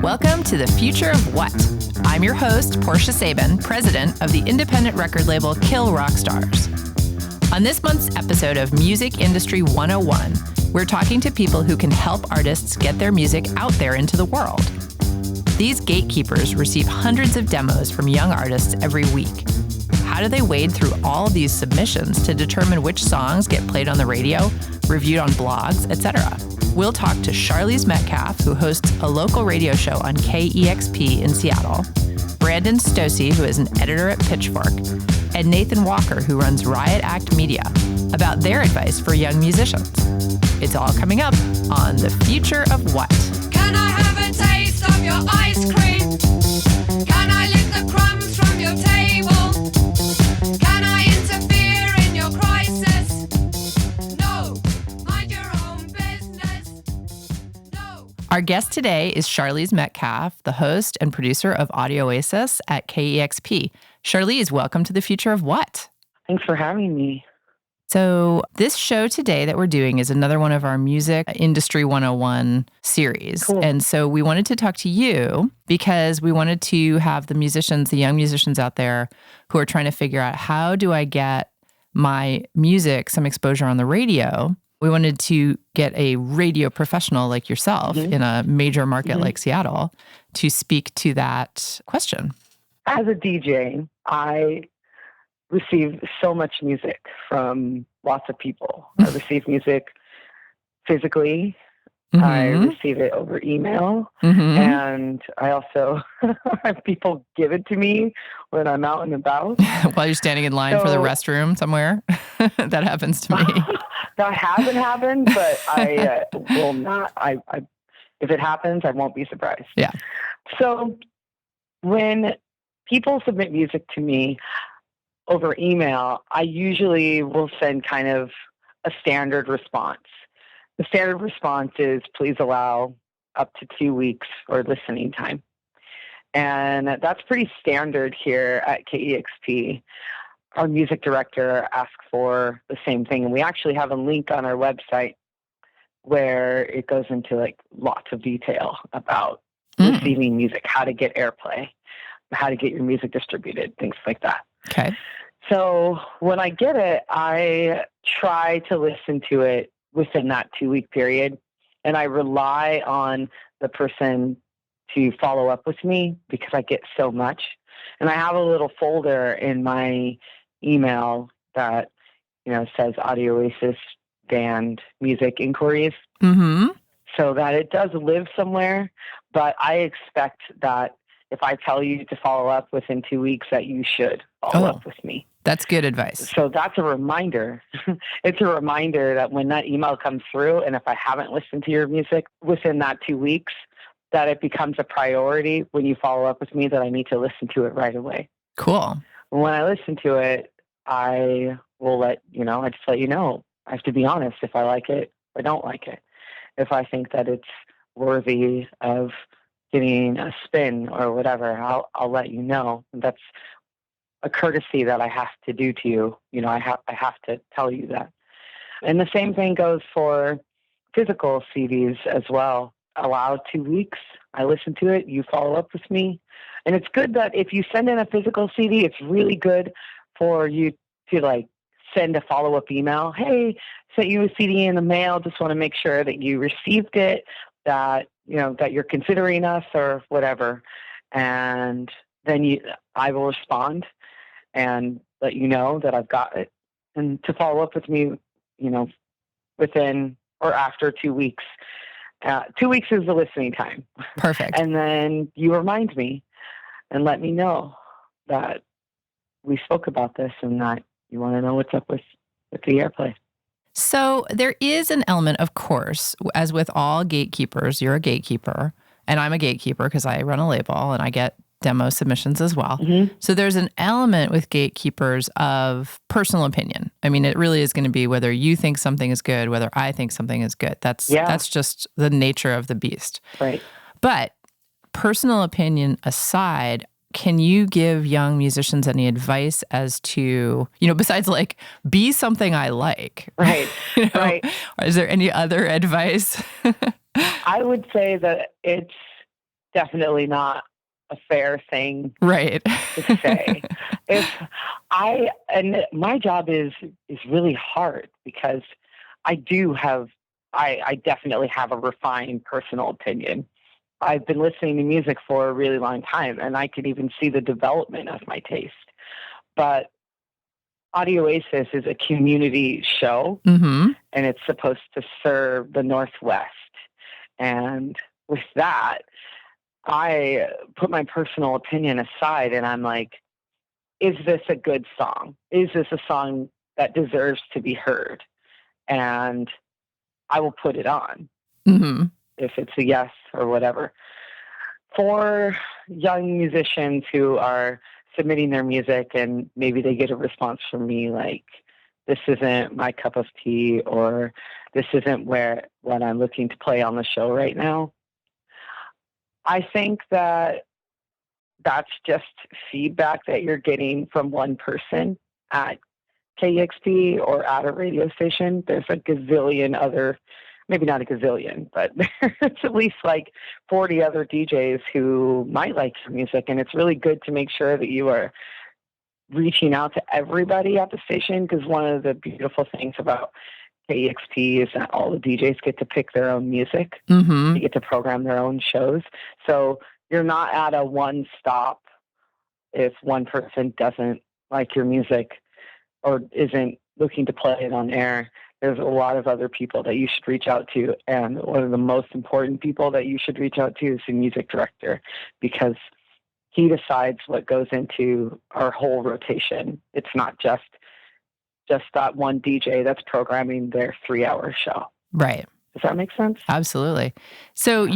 Welcome to the Future of What? I'm your host, Portia Sabin, president of the independent record label Kill Rockstars. On this month's episode of Music Industry 101, we're talking to people who can help artists get their music out there into the world. These gatekeepers receive hundreds of demos from young artists every week. How do they wade through all these submissions to determine which songs get played on the radio, reviewed on blogs, etc.? We'll talk to Sharlese Metcalf, who hosts a local radio show on KEXP in Seattle, Brandon Stosuy, who is an editor at Pitchfork, and Nathan Walker, who runs Riot Act Media, about their advice for young musicians. It's all coming up on The Future of What? Can I have a taste of your ice cream? Can I lick the crumbs from your table? Can I interfere in your crisis? No. Mind your own business. No. Our guest today is Sharlese Metcalf, the host and producer of Audio Oasis at KEXP. Sharlese, welcome to The Future of What? Thanks for having me. So this show today that we're doing is another one of our Music Industry 101 series. Cool. And so we wanted to talk to you because we wanted to have the musicians, the young musicians out there who are trying to figure out, how do I get my music some exposure on the radio? We wanted to get a radio professional like yourself in a major market like Seattle to speak to that question. As a DJ, I receive so much music from lots of people. I receive music physically. I receive it over email. And I also have people give it to me when I'm out and about. While you're standing in line for the restroom somewhere. That happens to me. That hasn't happened, but I will not. If it happens, I won't be surprised. Yeah. So when people submit music to me over email, I usually will send kind of a standard response. The standard response is, please allow up to 2 weeks for listening time. And that's pretty standard here at KEXP. Our music director asks for the same thing. And we actually have a link on our website where it goes into like lots of detail about receiving music, how to get airplay, how to get your music distributed, things like that. Okay. So when I get it, I try to listen to it within that 2 week period. And I rely on the person to follow up with me because I get so much. And I have a little folder in my email that, says Audio Oasis band music inquiries. So that it does live somewhere. But I expect that if I tell you to follow up within 2 weeks, that you should follow up with me. That's good advice. So that's a reminder. It's a reminder that when that email comes through, and if I haven't listened to your music within that 2 weeks, that it becomes a priority when you follow up with me, that I need to listen to it right away. Cool. When I listen to it, I will I just let you know. I have to be honest if I like it or don't like it. If I think that it's worthy of getting a spin or whatever, I'll let you know. That's a courtesy that I have to do to you. I have to tell you that. And the same thing goes for physical CDs as well. Allow 2 weeks. I listen to it. You follow up with me. And it's good that if you send in a physical CD, it's really good for you to send a follow-up email. Hey, sent you a CD in the mail. Just want to make sure that you received it, that that you're considering us or whatever. And then I will respond and let you know that I've got it. And to follow up with me, within or after 2 weeks. 2 weeks is the listening time. Perfect. And then you remind me and let me know that we spoke about this and that you want to know what's up with the airplay. So there is an element, of course, as with all gatekeepers, you're a gatekeeper, and I'm a gatekeeper because I run a label and I get demo submissions as well. So there's an element with gatekeepers of personal opinion. I mean, it really is going to be whether you think something is good, whether I think something is good. That's just the nature of the beast. Right. But personal opinion aside, can you give young musicians any advice as to, besides be something I like? Right. Right. Is there any other advice? I would say that it's definitely not a fair thing Right. to say. And my job is really hard because I definitely have a refined personal opinion. I've been listening to music for a really long time, and I could even see the development of my taste. But Audio Oasis is a community show, Mm-hmm. and it's supposed to serve the Northwest. And with that, I put my personal opinion aside, and I'm like, is this a good song? Is this a song that deserves to be heard? And I will put it on. Mm-hmm. If it's a yes or whatever. For young musicians who are submitting their music and maybe they get a response from me like, this isn't my cup of tea, or this isn't what I'm looking to play on the show right now, I think that that's just feedback that you're getting from one person at KEXP or at a radio station. There's a gazillion other, maybe not a gazillion, but there's at least like 40 other DJs who might like your music. And it's really good to make sure that you are reaching out to everybody at the station, because one of the beautiful things about KEXP is that all the DJs get to pick their own music. Mm-hmm. They get to program their own shows. So you're not at a one stop if one person doesn't like your music or isn't looking to play it on air. There's a lot of other people that you should reach out to. And one of the most important people that you should reach out to is the music director, because he decides what goes into our whole rotation. It's not just that one DJ that's programming their 3-hour show. Right. Does that make sense? Absolutely. So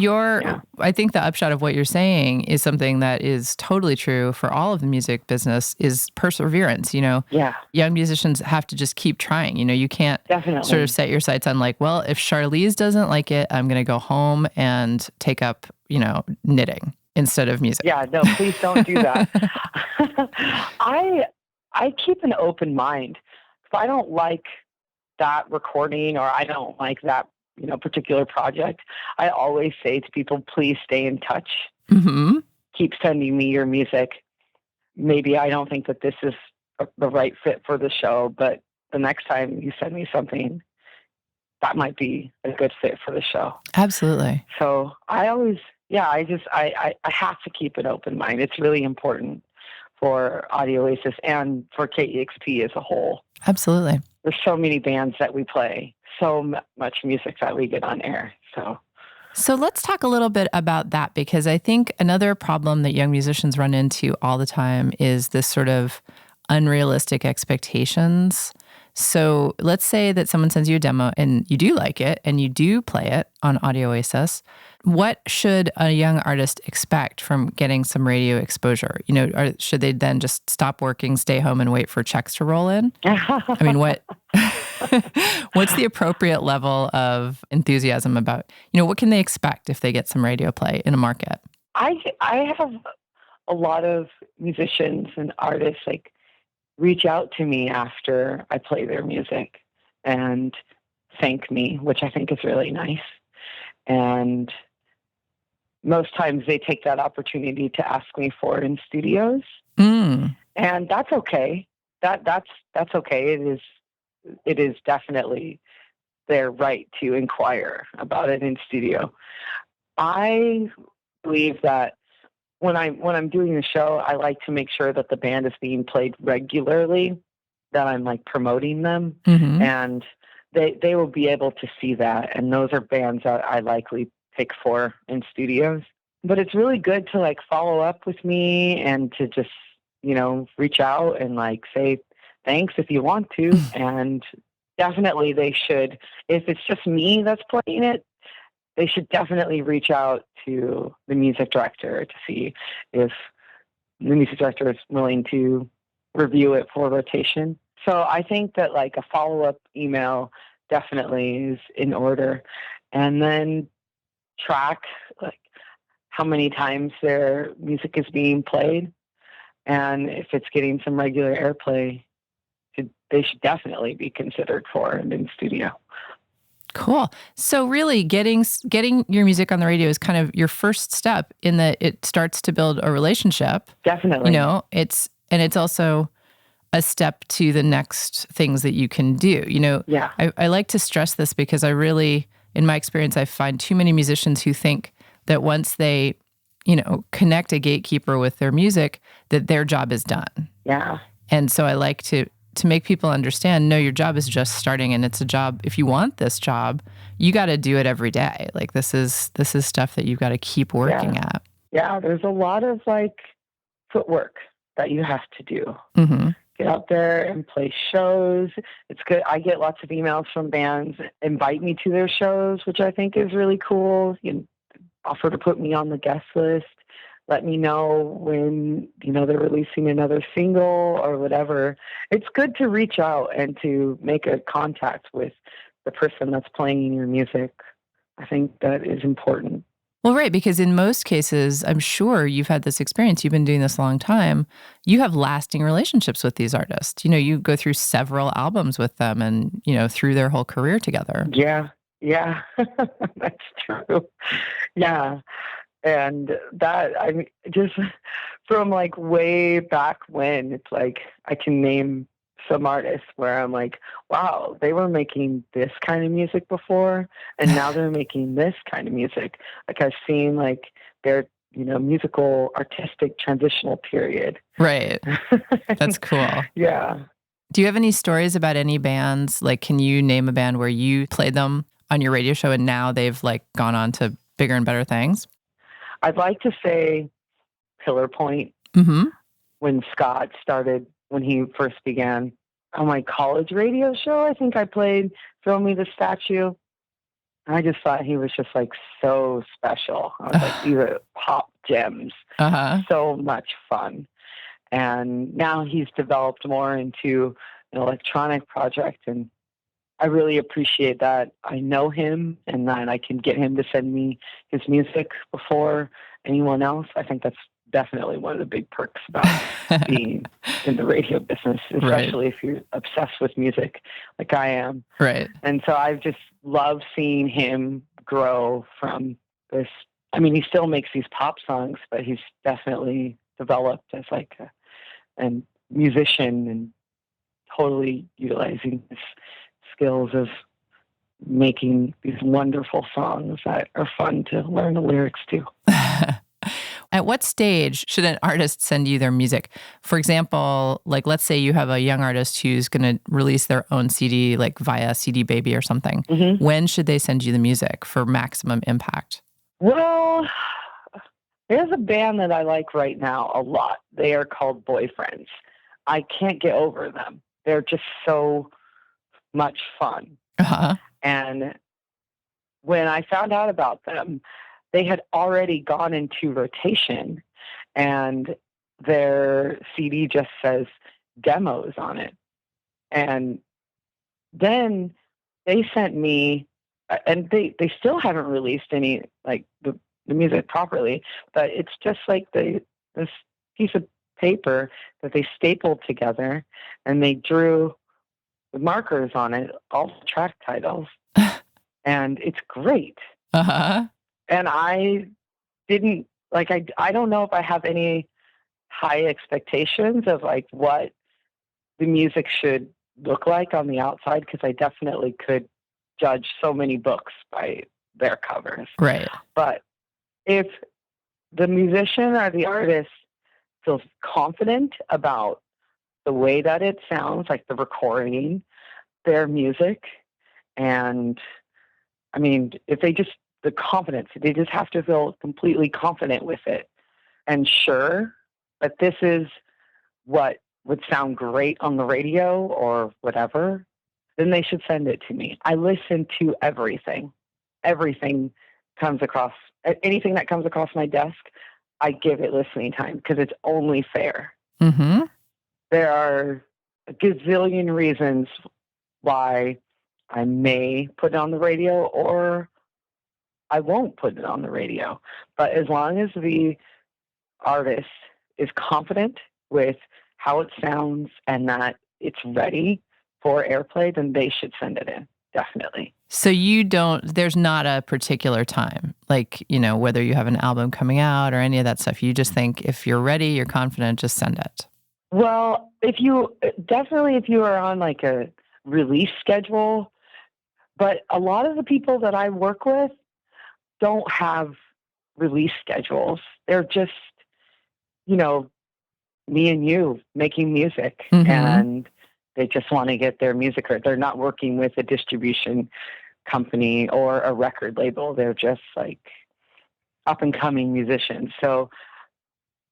I think the upshot of what you're saying is something that is totally true for all of the music business is perseverance. Yeah. Young musicians have to just keep trying. You can't Definitely sort of set your sights on like, well, if Sharlese doesn't like it, I'm going to go home and take up, knitting instead of music. Yeah, no, please don't do that. I keep an open mind. If I don't like that recording or I don't like that particular project, I always say to people, please stay in touch. Mm-hmm. Keep sending me your music. Maybe I don't think that this is the right fit for the show, but the next time you send me something, that might be a good fit for the show. Absolutely. So I always, I have to keep an open mind. It's really important for Audio Oasis and for KEXP as a whole. Absolutely. There's so many bands that we play, so much music that we get on air. So let's talk a little bit about that, because I think another problem that young musicians run into all the time is this sort of unrealistic expectations. So let's say that someone sends you a demo and you do like it and you do play it on Audio Oasis. What should a young artist expect from getting some radio exposure? Should they then just stop working, stay home, and wait for checks to roll in? I mean, what's the appropriate level of enthusiasm about, what can they expect if they get some radio play in a market? I have a lot of musicians and artists reach out to me after I play their music and thank me, which I think is really nice. And most times they take that opportunity to ask me for it in studios. And that's okay. That's okay. It is definitely their right to inquire about it in studio. I believe that when I'm doing the show, I like to make sure that the band is being played regularly, that I'm promoting them, and they will be able to see that. And those are bands that I likely pick for in studios. But it's really good to follow up with me and to just, reach out and say thanks if you want to. And definitely they should, if it's just me that's playing it, they should definitely reach out to the music director to see if the music director is willing to review it for rotation. So I think that a follow-up email definitely is in order. And then track how many times their music is being played. And if it's getting some regular airplay, they should definitely be considered for it in studio. Cool. So really getting your music on the radio is kind of your first step in that it starts to build a relationship. Definitely. It's also a step to the next things that you can do. Yeah. I like to stress this because I really, in my experience, I find too many musicians who think that once they, connect a gatekeeper with their music, that their job is done. Yeah. And so I like to make people understand, no, your job is just starting, and it's a job. If you want this job, you got to do it every day. Like this is stuff that you've got to keep working at. Yeah, there's a lot of footwork that you have to do. Mm-hmm. Get out there and play shows. It's good. I get lots of emails from bands invite me to their shows, which I think is really cool. Offer to put me on the guest list. Let me know when, they're releasing another single or whatever. It's good to reach out and to make a contact with the person that's playing your music. I think that is important. Well, right, because in most cases, I'm sure you've had this experience. You've been doing this a long time. You have lasting relationships with these artists. You go through several albums with them and, through their whole career together. Yeah, that's true. Yeah. And that, just from way back when, it's I can name some artists where I'm wow, they were making this kind of music before, and now they're making this kind of music. I've seen their, musical, artistic transitional period. Right. That's cool. Yeah. Do you have any stories about any bands? Can you name a band where you played them on your radio show and now they've gone on to bigger and better things? I'd like to say Pillar Point. Mm-hmm. When Scott started, when he first began on my college radio show, I think I played Throw Me the Statue. I just thought he was just so special. I was these are pop gems. Uh-huh. So much fun. And now he's developed more into an electronic project, and I really appreciate that I know him and that I can get him to send me his music before anyone else. I think that's definitely one of the big perks about being in the radio business, especially if you're obsessed with music like I am. Right. And so I've just loved seeing him grow from this. I mean, he still makes these pop songs, but he's definitely developed as a musician and totally utilizing his skills of making these wonderful songs that are fun to learn the lyrics to. At what stage should an artist send you their music? For example, let's say you have a young artist who's going to release their own CD, via CD Baby or something. Mm-hmm. When should they send you the music for maximum impact? Well, there's a band that I like right now a lot. They are called Boyfriends. I can't get over them. They're just so much fun. Uh-huh. And when I found out about them, they had already gone into rotation, and their CD just says demos on it. And then they sent me, and they still haven't released any, the music properly, but it's just this piece of paper that they stapled together, and they drew with markers on it, all the track titles. And it's great. Uh-huh. And I didn't, I don't know if I have any high expectations of what the music should look like on the outside, because I definitely could judge so many books by their covers. Right. But if the musician or the artist feels confident about the way that it sounds, the recording, their music, and I mean, if they just, the confidence, they just have to feel completely confident with it and sure that this is what would sound great on the radio or whatever, then they should send it to me. I listen to everything. Everything comes across, anything that comes across my desk, I give it listening time because it's only fair. Mm-hmm. There are a gazillion reasons why I may put it on the radio or I won't put it on the radio. But as long as the artist is confident with how it sounds and that it's ready for airplay, then they should send it in. definitely. So there's not a particular time, like, whether you have an album coming out or any of that stuff. You just think if you're ready, you're confident, just send it. Well, if you are on like a release schedule, but a lot of the people that I work with don't have release schedules. They're just, me and you making music, and they just want to get their music heard. They're not working with a distribution company or a record label. They're just like up and coming musicians. So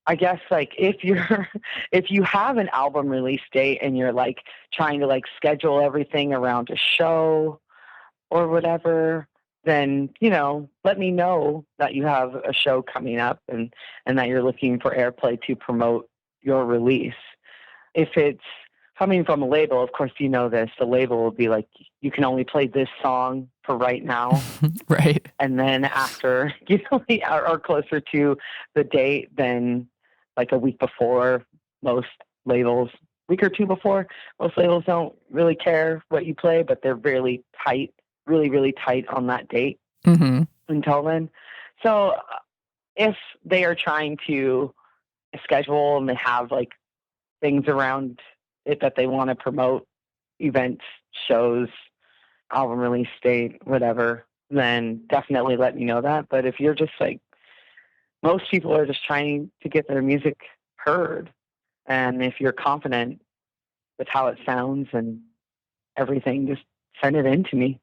I guess like if you have an album release date and you're like trying to like schedule everything around a show or whatever, then, let me know that you have a show coming up and that you're looking for airplay to promote your release. If it's coming from a label, of course, this, the label will be like, you can only play this song for right now. Right. And then after, or closer to the date, then like a week before, week or two before, most labels don't really care what you play, but they're really tight, really tight on that date until then. So if they are trying to schedule and they have like things around it that they want to promote, events, shows, album release date, whatever, then definitely let me know that. But if you're just like, most people are just trying to get their music heard, and if you're confident with how it sounds and everything, just send it in to me.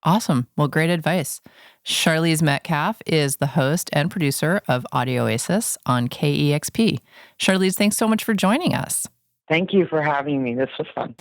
Awesome. Well, great advice. Sharlese Metcalf is the host and producer of Audio Oasis on KEXP. Sharlese, thanks so much for joining us. Thank you for having me. This was fun.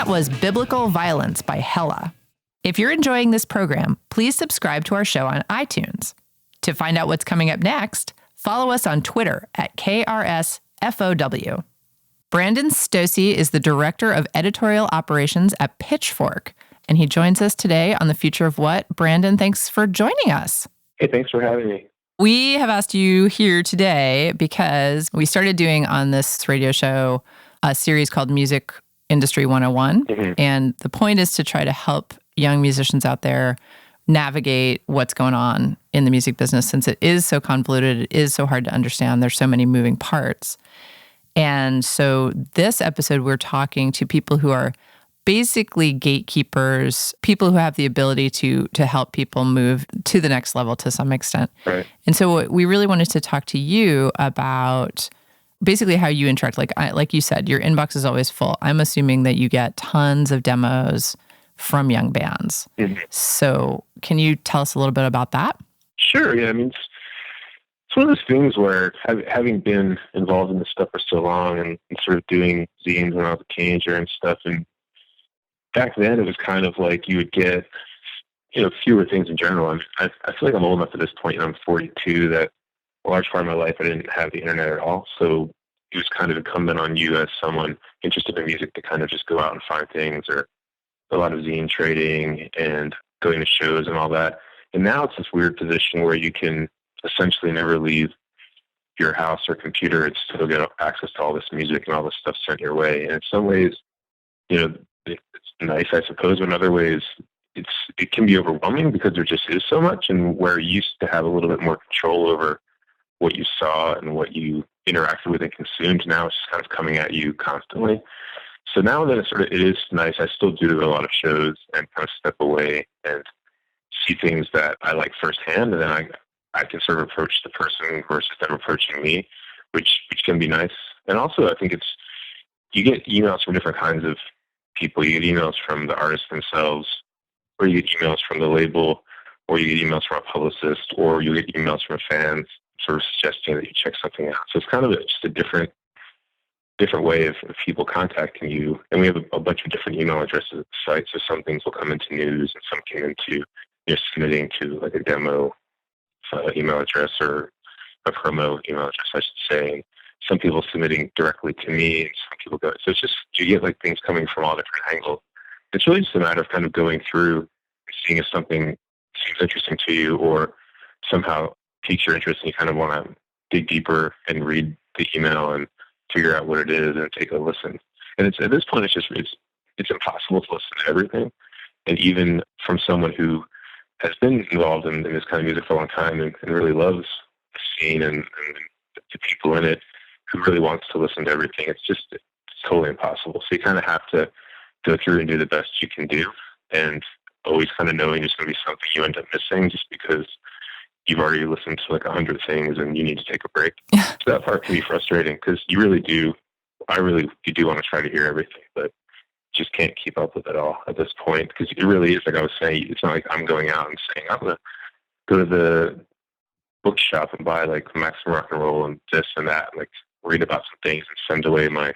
Was Biblical Violence by Hella. If you're enjoying this program, please subscribe to our show on iTunes. To find out what's coming up next, follow us on Twitter at KRSFOW. Brandon Stosuy is the Director of Editorial Operations at Pitchfork, and he joins us today on The Future of What. Brandon, thanks for joining us. Hey, thanks for having me. We have asked you here today because we started doing on this radio show a series called Music Industry 101. And the point is to try to help young musicians out there navigate what's going on in the music business, since it is so convoluted, it is so hard to understand. There's so many moving parts. And so this episode, we're talking to people who are basically gatekeepers, people who have the ability to help people move to the next level to some extent. Right. And so we really wanted to talk to you about basically how you interact. Like you said, your inbox is always full. I'm assuming that you get tons of demos from young bands. So can you tell us a little bit about that? Sure. Yeah. I mean, it's one of those things where having been involved in this stuff for so long and sort of doing zines when I was a teenager and stuff. And back then it was kind of like you would get, fewer things in general. I mean, I feel like I'm old enough at this point, and I'm 42, that a large part of my life, I didn't have the internet at all. So it was kind of incumbent on you as someone interested in music to kind of just go out and find things, or a lot of zine trading and going to shows and all that. And now it's this weird position where you can essentially never leave your house or computer and still get access to all this music and all this stuff sent your way. And in some ways, it's nice, I suppose, but in other ways, it can be overwhelming because there just is so much, and where you used to have a little bit more control over what you saw and what you interacted with and consumed, now it's just kind of coming at you constantly. So now that it is nice, I still do a lot of shows and kind of step away and see things that I like firsthand, and then I can sort of approach the person versus them approaching me, which can be nice. And also, I think you get emails from different kinds of people. You get emails from the artists themselves, or you get emails from the label, or you get emails from a publicist, or you get emails from fans sort of suggesting that you check something out. So it's kind of just a different way of people contacting you. And we have a bunch of different email addresses at the site. So some things will come into news, and some came into submitting to like a demo email address, or a promo email address, I should say. Some people submitting directly to me, and some people go. So it's just, you get like things coming from all different angles. It's really just a matter of kind of going through and seeing if something seems interesting to you or somehow piques your interest, and you kind of want to dig deeper and read the email and figure out what it is and take a listen. And it's, at this point, it's impossible to listen to everything. And even from someone who has been involved in this kind of music for a long time and really loves the scene and the people in it, who really wants to listen to everything, it's totally impossible. So you kind of have to go through and do the best you can do, and always kind of knowing there's going to be something you end up missing just because you've already listened to like 100 things and you need to take a break. So that part can be frustrating because you do want to try to hear everything, but just can't keep up with it all at this point, because it really is, like I was saying, it's not like I'm going out and saying I'm going to go to the bookshop and buy like Maximum Rock and Roll and this and that, and like read about some things and send away my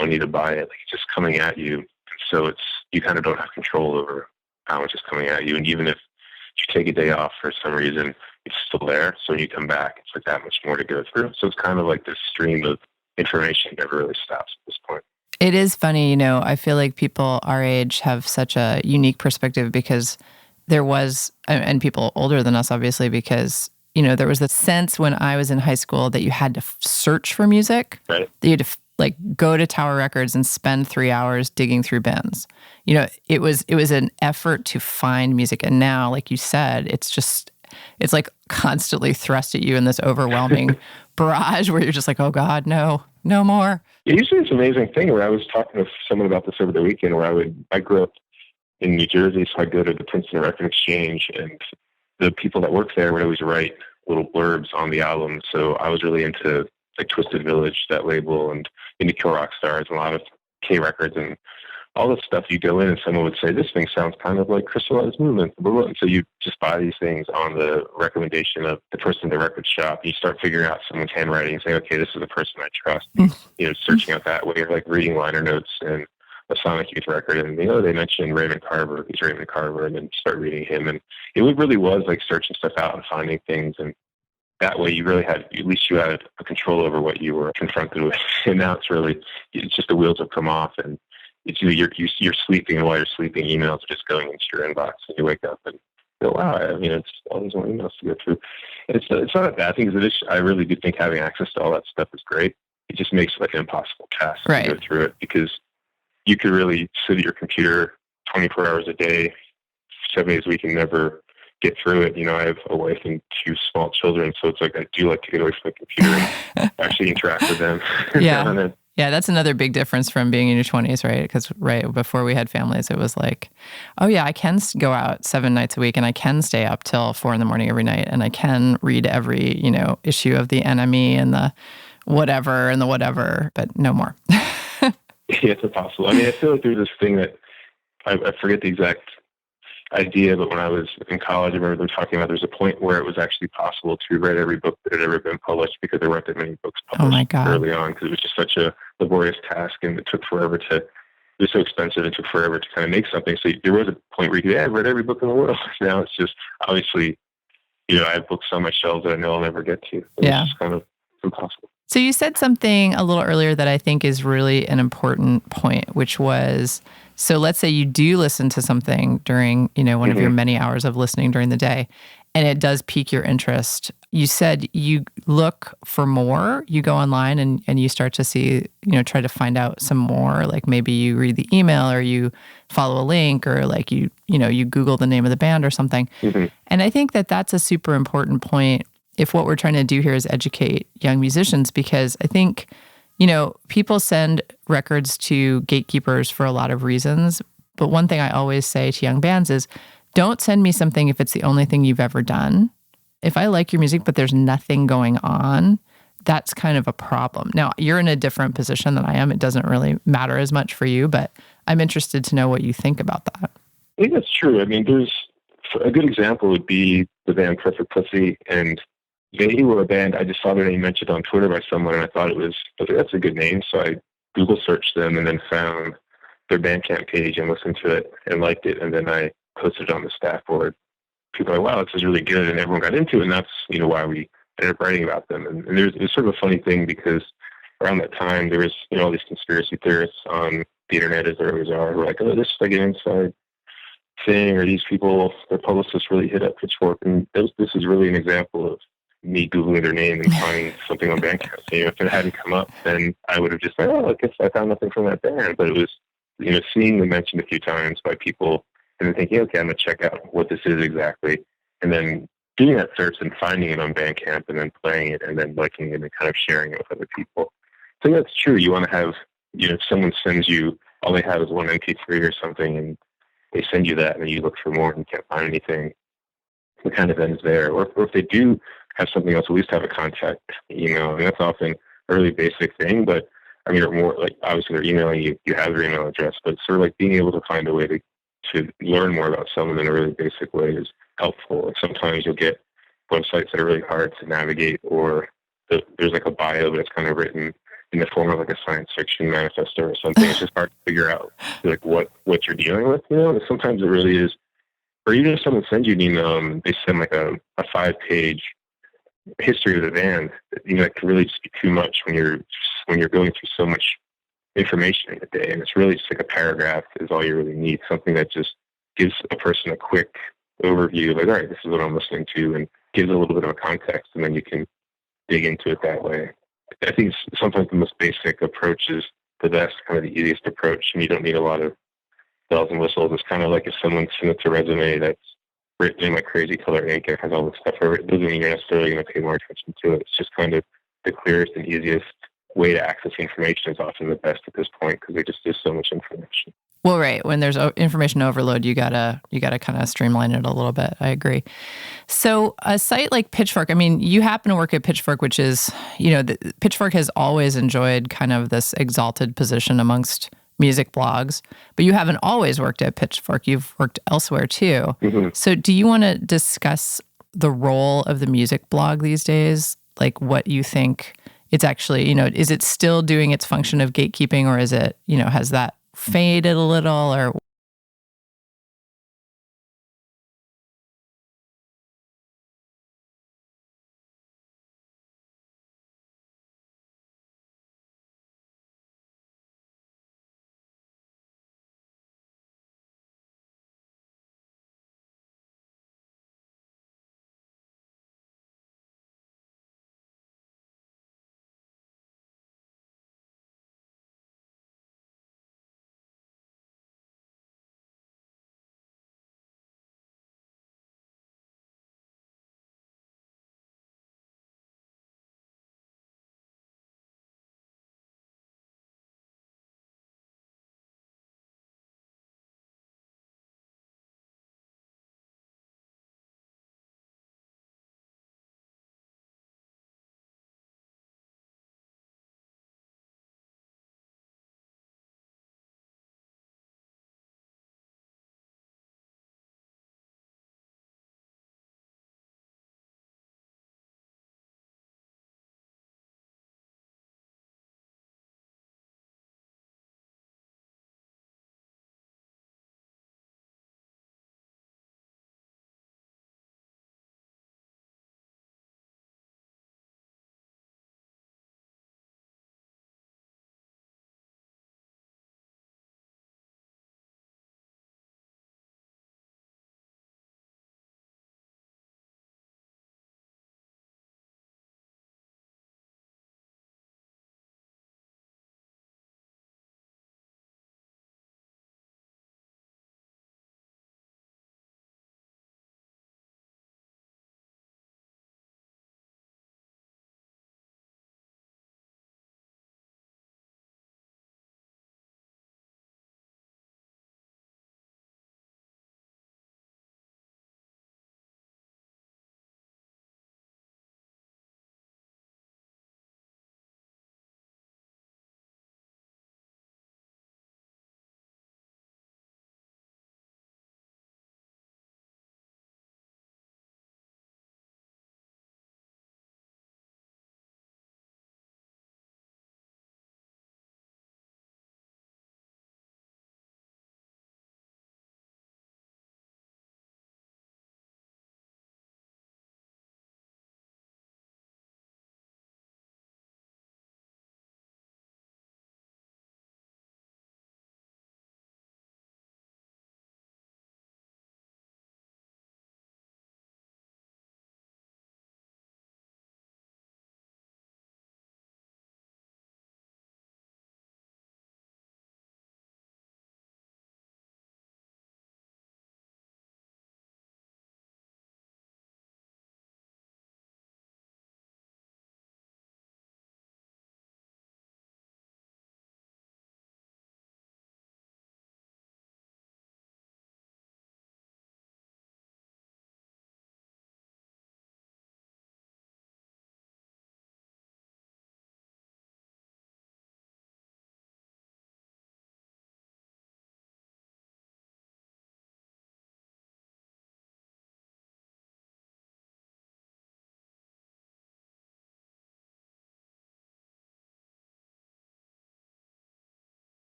money to buy it. Like, it's just coming at you. And so you kind of don't have control over how much is coming at you. And even if you take a day off for some reason, it's still there. So when you come back, it's like that much more to go through. So it's kind of like this stream of information never really stops at this point. It is funny, I feel like people our age have such a unique perspective because there was, and people older than us, obviously, because, there was a sense when I was in high school that you had to search for music. Right. That you had to go to Tower Records and spend 3 hours digging through bins. It was an effort to find music. And now, like you said, it's like constantly thrust at you in this overwhelming barrage where you're just like, oh God, no more. Usually it's an amazing thing where I was talking to someone about this over the weekend, where I grew up in New Jersey, so I go to the Princeton Record Exchange, and the people that work there would always write little blurbs on the album. So I was really into like Twisted Village, that label, and into Kill Rock Stars, and a lot of K Records, and all this stuff. You go in and someone would say, this thing sounds kind of like Crystallized Movement, blah, blah, blah. And so you just buy these things on the recommendation of the person in the record shop. You start figuring out someone's handwriting and saying, okay, this is a person I trust. Searching out that way, like reading liner notes and a Sonic Youth record, and they mentioned Raymond Carver. He's Raymond Carver, and then start reading him. And it really was like searching stuff out and finding things, and that way you really had, at least you had a control over what you were confronted with. And now it's just the wheels have come off, and it's you're sleeping, and while you're sleeping, emails are just going into your inbox, and you wake up and go, wow, it's all these more emails to go through. And it's not a bad thing, because I really do think having access to all that stuff is great. It just makes it like an impossible task to go through it, because you could really sit at your computer 24 hours a day, 7 days a week, and never get through it. I have a wife and 2 small children, so it's like I do like to get away from the computer and actually interact with them. Yeah. Yeah, that's another big difference from being in your 20s, right? Because before we had families, it was like, oh yeah, I can go out 7 nights a week, and I can stay up till 4 a.m. every night, and I can read every, issue of the NME and the whatever, but no more. Yeah, it's impossible. I mean, I feel like there's this thing that I forget the exact idea, but when I was in college, I remember them talking about there's a point where it was actually possible to read every book that had ever been published, because there weren't that many books published early on, because it was just such a laborious task, and it took forever it was so expensive, and took forever to kind of make something. So there was a point where you could, I've read every book in the world. Now it's just, obviously, I have books on my shelves that I know I'll never get to. Yeah. It's just kind of impossible. So you said something a little earlier that I think is really an important point, which was, so let's say you do listen to something during, one of your many hours of listening during the day, and it does pique your interest. You said you look for more. You go online and you start to see, try to find out some more. Like maybe you read the email or you follow a link or like you Google the name of the band or something. And I think that that's a super important point if what we're trying to do here is educate young musicians, because I think, people send records to gatekeepers for a lot of reasons. But one thing I always say to young bands is, don't send me something if it's the only thing you've ever done. If I like your music, but there's nothing going on, that's kind of a problem. Now, you're in a different position than I am. It doesn't really matter as much for you, but I'm interested to know what you think about that. I think that's true. I mean, there's a good example would be the band Perfect Pussy, and they were a band, I just saw their name mentioned on Twitter by someone, and I thought that's a good name. So I Google searched them and then found their Bandcamp page and listened to it and liked it. And then I posted it on the staff board. People are like, wow, this is really good. And everyone got into it. And that's, why we ended up writing about them. And there's sort of a funny thing because around that time, there was, all these conspiracy theorists on the internet, as there always are, who were like, oh, this is like an inside thing, or these people, their publicists really hit up Pitchfork. And this is really an example of me Googling their name and finding something on Bandcamp. If it hadn't come up, then I would have just like, I guess I found nothing from that band. But it was, seeing them mentioned a few times by people and then thinking, okay, I'm going to check out what this is exactly. And then doing that search and finding it on Bandcamp and then playing it and then liking it and kind of sharing it with other people. So that's true. You want to have, if someone sends you, all they have is one MP3 or something, and they send you that and then you look for more and you can't find anything, it kind of ends there. Or if they do have something else, at least have a contact email. And that's often a really basic thing, but or more like obviously they're emailing you, you have their email address, but it's sort of like being able to find a way to learn more about someone in a really basic way is helpful. And sometimes you'll get websites that are really hard to navigate, or there's like a bio, but it's kind of written in the form of like a science fiction manifesto or something. It's just hard to figure out like what you're dealing with, And sometimes it really is, or even if someone sends you an email and they send like a 5-page history of the band, it can really just be too much when you're going through so much information in a day. And it's really just like a paragraph is all you really need, something that just gives a person a quick overview, like, all right, this is what I'm listening to, and gives a little bit of a context, and then you can dig into it that way. I think sometimes the most basic approach is the best, kind of the easiest approach, and you don't need a lot of bells and whistles. It's kind of like if someone submits a resume that's written in like crazy color ink and has all this stuff over it, it doesn't mean you're necessarily going to pay more attention to it. It's just kind of the clearest and easiest way to access information is often the best at this point because there just is so much information. Well, right. When there's information overload, you gotta kind of streamline it a little bit. I agree. So a site like Pitchfork, I mean, you happen to work at Pitchfork, which is, Pitchfork has always enjoyed kind of this exalted position amongst music blogs, but you haven't always worked at Pitchfork. You've worked elsewhere too. Mm-hmm. So do you want to discuss the role of the music blog these days? Like what you think it's actually, is it still doing its function of gatekeeping, or is it, has that faded a little, or